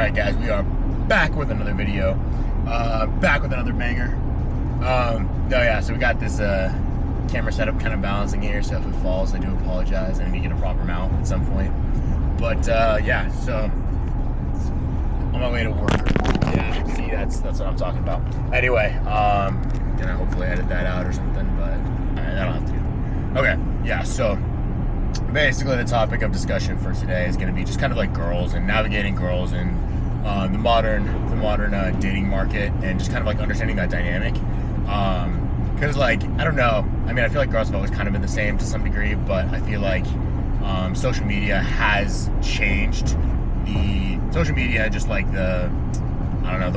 Alright guys, we are back with another video. Back with another banger. So we got this camera setup kind of balancing here, so if it falls, I do apologize. I need to get a proper mount at some point. But yeah, so on my way to work. Yeah, see, that's what I'm talking about. Anyway, gonna hopefully edit that out or something, but alright, that'll have to do. Okay, yeah, so basically the topic of discussion for today is going to be just kind of like girls and navigating girls and the modern dating market, and just kind of like understanding that dynamic, because like, I don't know, I mean, I feel like girls have always kind of been the same to some degree, but I feel like social media has changed just like the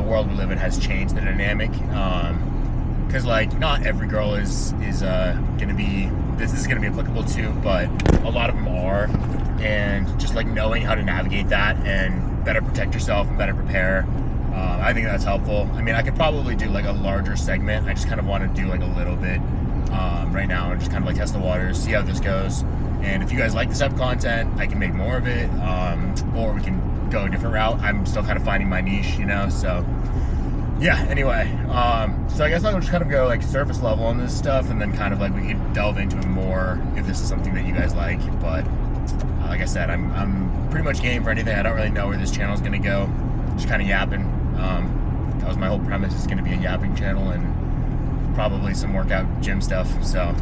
world we live in has changed the dynamic, because like not every girl is going to be, this is going to be applicable to, but a lot of them are, and just like knowing how to navigate that and better protect yourself and better prepare, I think that's helpful. I mean, I could probably do like a larger segment. I just kind of want to do like a little bit right now and just kind of like test the waters, see how this goes, and if you guys like this type of content, I can make more of it, or we can go a different route. I'm still kind of finding my niche, you know, so yeah, anyway, so I guess I'll just kind of go like surface level on this stuff, and then kind of like we could delve into it more if this is something that you guys like. But like I said, I'm pretty much game for anything. I don't really know where this channel is going to go, just kind of yapping. That was my whole premise, is going to be a yapping channel and probably some workout gym stuff, so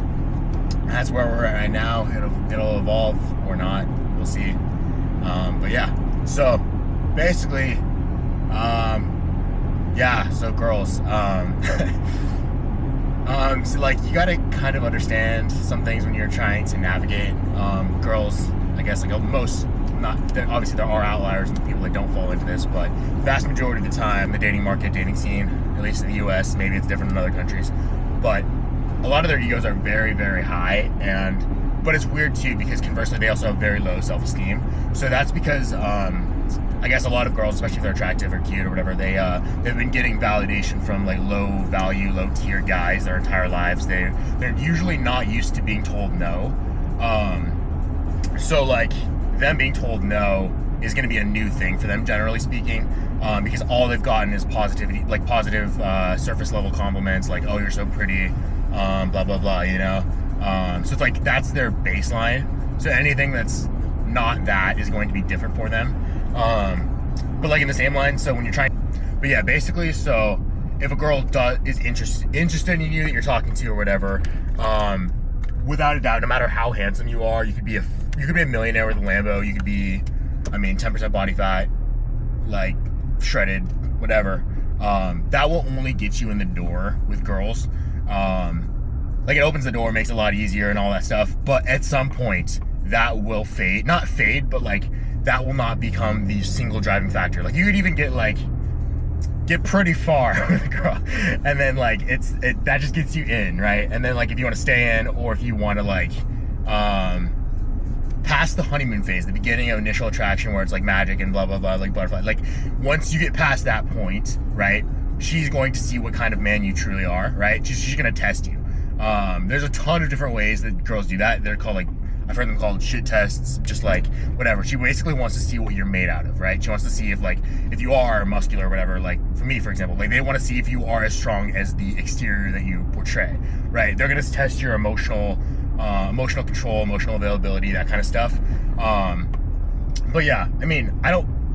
that's where we're at right now. It'll evolve or not, we'll see. But yeah, so basically, yeah, so girls, so like you gotta kind of understand some things when you're trying to navigate girls. I guess like most, not obviously there are outliers and people that don't fall into this, but vast majority of the time, the dating market, dating scene, at least in the US, maybe it's different in other countries, but a lot of their egos are very, very high, but it's weird too, because conversely they also have very low self-esteem. So that's because I guess a lot of girls, especially if they're attractive or cute or whatever, they've been getting validation from like low value, low tier guys their entire lives. They're usually not used to being told no. So like them being told no is going to be a new thing for them, generally speaking, because all they've gotten is positivity, like positive surface level compliments, like, oh, you're so pretty, blah blah blah, you know. So it's like that's their baseline. So anything that's not that is going to be different for them. But like in the same line, so when you're trying, but yeah, basically, so if a girl is interested in you that you're talking to or whatever, without a doubt, no matter how handsome you are, you could be a millionaire with a Lambo, you could be, I mean, 10% body fat, like shredded, whatever, that will only get you in the door with girls. Like it opens the door, makes it a lot easier and all that stuff, but at some point that will fade, not fade, but like that will not become the single driving factor. Like you could even get pretty far with a girl, and then like that just gets you in, right? And then like if you want to stay in, or if you want to like past the honeymoon phase, the beginning of initial attraction where it's like magic and blah blah blah, like butterfly, like once you get past that point, right, she's going to see what kind of man you truly are, right? She's gonna test you. There's a ton of different ways that girls do that. They're called like, I've heard them called shit tests, just like whatever. She basically wants to see what you're made out of, right? She wants to see if you are muscular or whatever. Like for me, for example, like they want to see if you are as strong as the exterior that you portray, right? They're gonna test your emotional control, emotional availability, that kind of stuff. But yeah, I mean,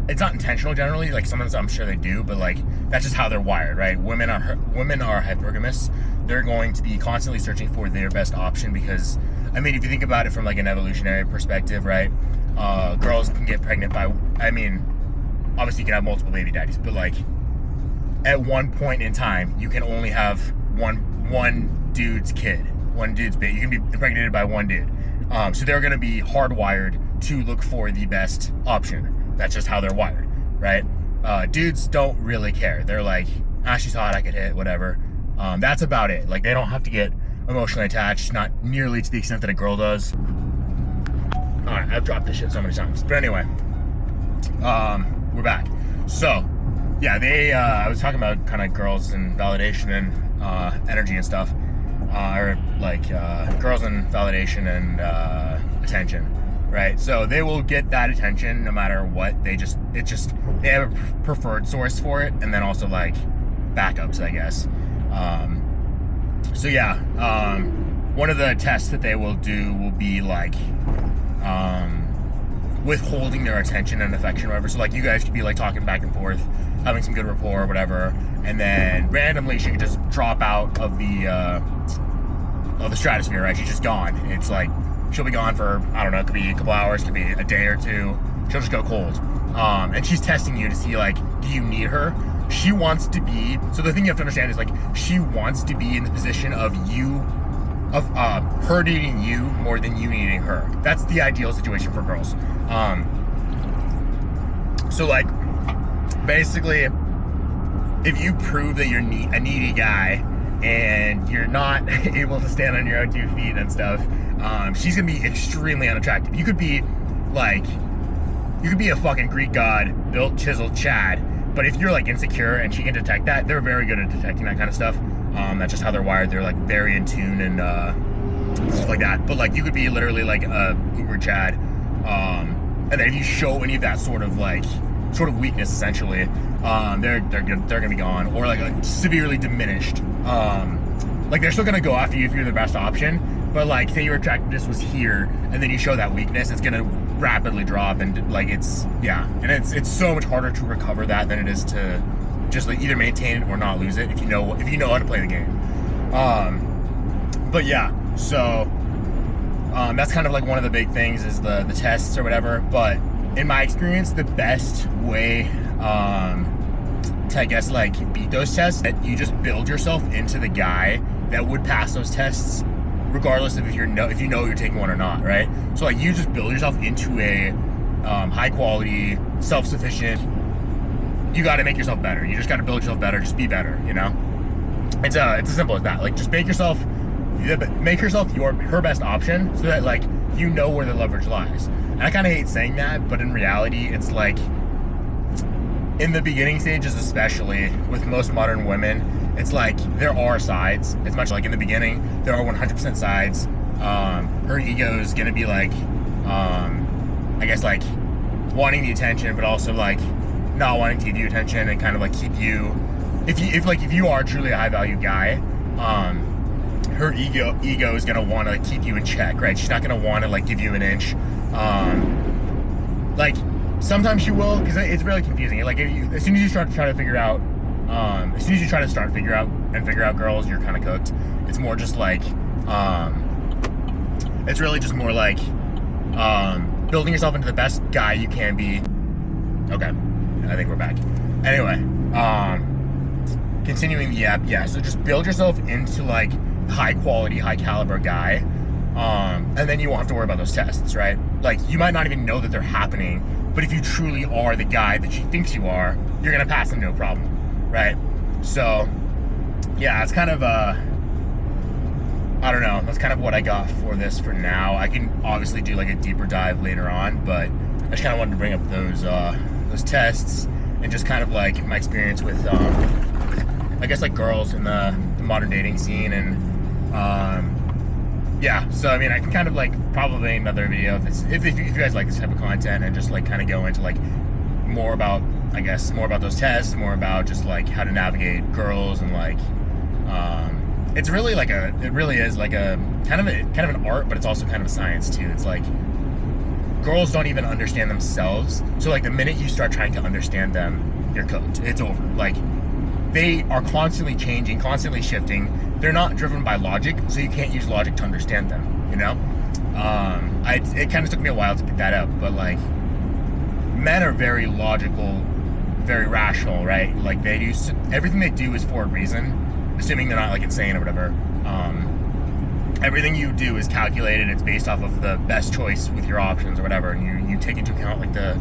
it's not intentional generally. Like sometimes I'm sure they do, but like that's just how they're wired, right? Women are hypergamous. They're going to be constantly searching for their best option, because I mean, if you think about it from like an evolutionary perspective, right? Girls can get pregnant by, I mean, obviously you can have multiple baby daddies, but like at one point in time, you can only have one dude's kid, one dude's baby. You can be impregnated by one dude. So they're going to be hardwired to look for the best option. That's just how they're wired, right? Dudes don't really care. They're like, she's hot, I could hit, whatever. That's about it. Like they don't have to get emotionally attached, not nearly to the extent that a girl does. Alright, I've dropped this shit so many times. But anyway, we're back. So, yeah, I was talking about kind of girls and validation and energy and stuff. Or like girls and validation and attention. right? So they will get that attention no matter what. They have a preferred source for it, and then also like backups, I guess. So yeah, one of the tests that they will do will be like withholding their attention and affection or whatever. So like you guys could be like talking back and forth, having some good rapport or whatever, and then randomly she could just drop out of the stratosphere, right? She's just gone. It's like she'll be gone for, I don't know, it could be a couple hours, could be a day or two. She'll just go cold. And she's testing you to see like, do you need her? She wants to be, so the thing you have to understand is like, she wants to be in the position of her needing you more than you needing her. That's the ideal situation for girls. So like, basically, if you prove that you're a needy guy and you're not able to stand on your own 2 feet and stuff, she's gonna be extremely unattractive. You could be a fucking Greek god, built, chiseled Chad, but if you're like insecure and she can detect that, they're very good at detecting that kind of stuff. That's just how they're wired. They're like very in tune and stuff like that. But like you could be literally like a uber Chad, and then if you show any of that sort of weakness, essentially, they're gonna be gone, or like a severely diminished. Like they're still gonna go after you if you're the best option, but like say your attractiveness was here, and then you show that weakness, it's gonna rapidly drop, and like it's so much harder to recover that than it is to just like either maintain it or not lose it if you know how to play the game. But yeah, so that's kind of like one of the big things is the tests or whatever. But in my experience, the best way to, I guess, like beat those tests, that you just build yourself into the guy that would pass those tests regardless of if you know you're taking one or not, right? So like you just build yourself into a high quality, self-sufficient. You got to make yourself better. You just got to build yourself better. Just be better, you know? It's as simple as that. Like just make yourself her best option, so that like you know where the leverage lies. And I kind of hate saying that, but in reality, it's like in the beginning stages, especially with most modern women, it's like there are sides. It's much like in the beginning, there are 100% sides. Her ego is gonna be like, I guess like wanting the attention, but also like not wanting to give you attention and kind of like keep you. If you are truly a high value guy, her ego is gonna want to like keep you in check, right? She's not gonna want to like give you an inch. Like sometimes she will, because it's really confusing. Like as soon as you start to try to figure out, figure out girls, you're kind of cooked. It's more just like, it's really just more like building yourself into the best guy you can be. Okay, I think we're back. Anyway, continuing the app, yeah. So just build yourself into like high quality, high caliber guy, and then you won't have to worry about those tests, right? Like you might not even know that they're happening, but if you truly are the guy that she thinks you are, you're gonna pass them no problem, right? So yeah, it's kind of I don't know, that's kind of what I got for this for now. I can obviously do like a deeper dive later on, but I just kind of wanted to bring up those tests and just kind of like my experience with I guess like girls in the modern dating scene. And yeah, so I mean I can kind of like probably another video if you guys like this type of content, and just like kind of go into like more about those tests, more about just like how to navigate girls, and like it really is like a kind of an art, but it's also kind of a science too. It's like girls don't even understand themselves, so like the minute you start trying to understand them, you're cooked. It's over. Like they are constantly changing, constantly shifting. They're not driven by logic, so you can't use logic to understand them, you know? It kind of took me a while to pick that up, but like men are very logical, very rational, right? Like everything they do is for a reason, assuming they're not like insane or whatever. Everything you do is calculated. It's based off of the best choice with your options or whatever, and you take into account like the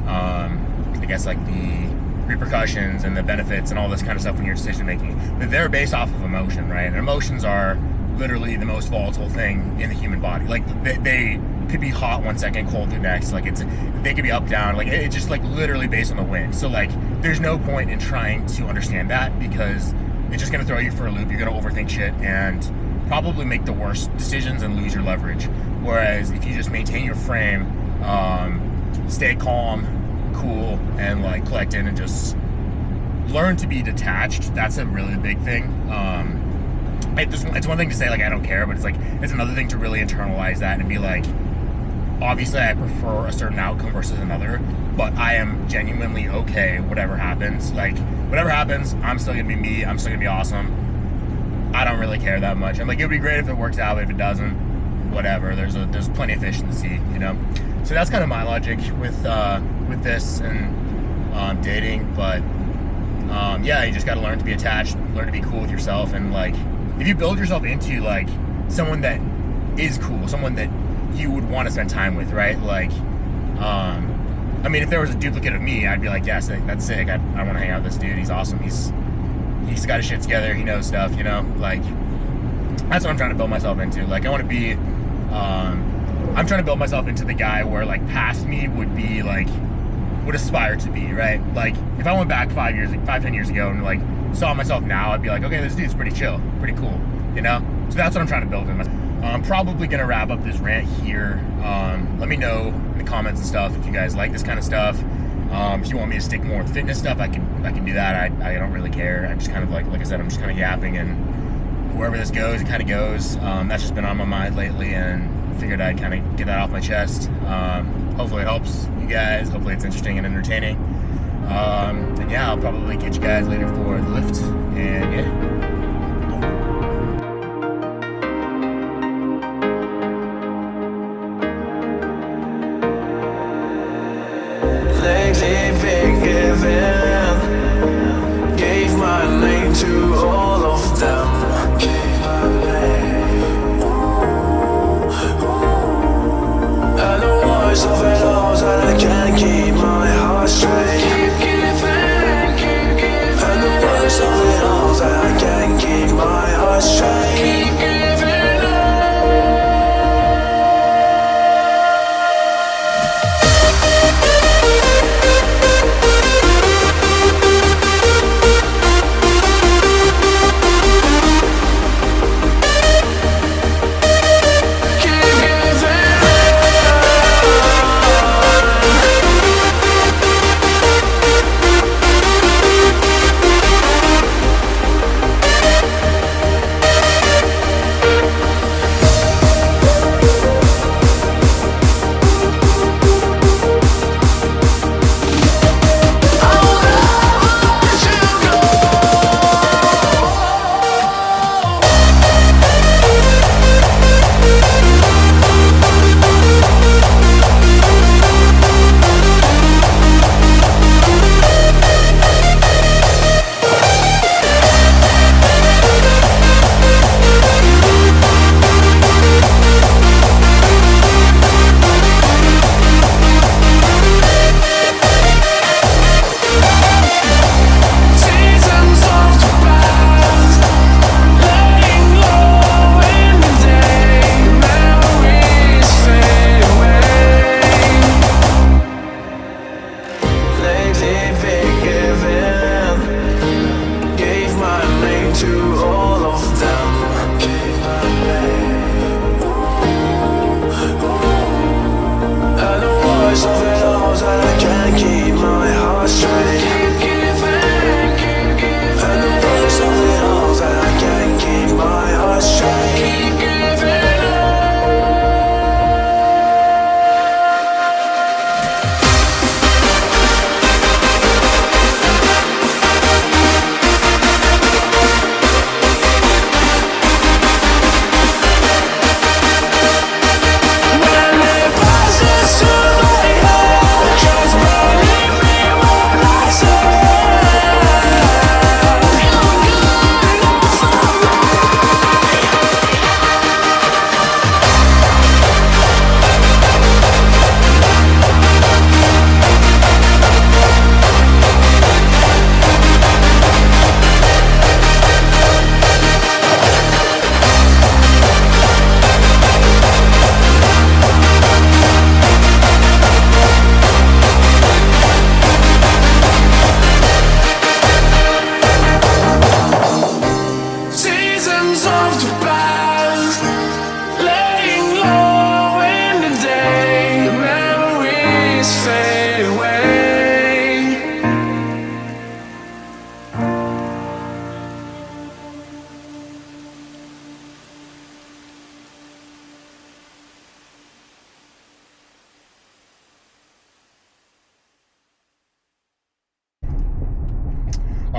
I guess like the repercussions and the benefits and all this kind of stuff when you're decision making. But they're based off of emotion, right? And emotions are literally the most volatile thing in the human body. Like they could be hot one second, cold the next. Like they could be up, down. Like it's just like literally based on the wind. So like there's no point in trying to understand that, because it's just gonna throw you for a loop. You're gonna overthink shit and probably make the worst decisions and lose your leverage. Whereas if you just maintain your frame Stay calm, cool, and like collected, and just learn to be detached. That's a really big thing. It's one thing to say like I don't care, but it's like it's another thing to really internalize that and be like, obviously I prefer a certain outcome versus another, but I am genuinely okay whatever happens. Like whatever happens, I'm still gonna be me. I'm still gonna be awesome. I don't really care that much. I'm like, it would be great if it works out, but if it doesn't, whatever. There's plenty of fish in the sea, you know. So that's kind of my logic with this and dating. But yeah, you just got to learn to be attached, learn to be cool with yourself, and like if you build yourself into like someone that is cool, someone that you would want to spend time with, right? Like, I mean, if there was a duplicate of me, I'd be like, yes, that's sick. I want to hang out with this dude. He's awesome. He's got his shit together. He knows stuff, you know. Like, that's what I'm trying to build myself into. Like, I want to be. I'm trying to build myself into the guy where like past me would be like would aspire to be, right? Like if I went back 10 years ago and like saw myself now, I'd be like, okay, this dude's pretty chill, pretty cool, you know? So that's what I'm trying to build in myself. I'm probably gonna wrap up this rant here. Let me know in the comments and stuff if you guys like this kind of stuff. If you want me to stick more with fitness stuff, I can do that. I don't really care. I'm just kind of like I said, I'm just kind of yapping, and wherever this goes, it kind of goes. That's just been on my mind lately, and figured I'd kind of get that off my chest. Hopefully it helps you guys. Hopefully it's interesting and entertaining. And yeah, I'll probably catch you guys later for the lift. And yeah. Gave my name to all of them. And the worst of it all is that I can't keep my heart straight. And the worst of it all is that I can't keep my heart straight.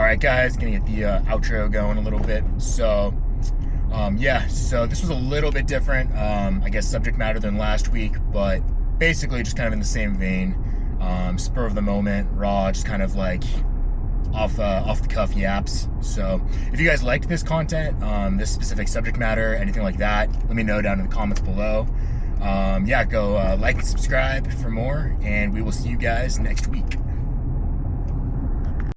right, guys, gonna get the outro going a little bit. So, yeah, so this was a little bit different, I guess, subject matter than last week, but basically just kind of in the same vein. Spur of the moment, raw, just kind of like off the cuff yaps. So if you guys liked this content, this specific subject matter, anything like that, let me know down in the comments below. Yeah, go like and subscribe for more, and we will see you guys next week.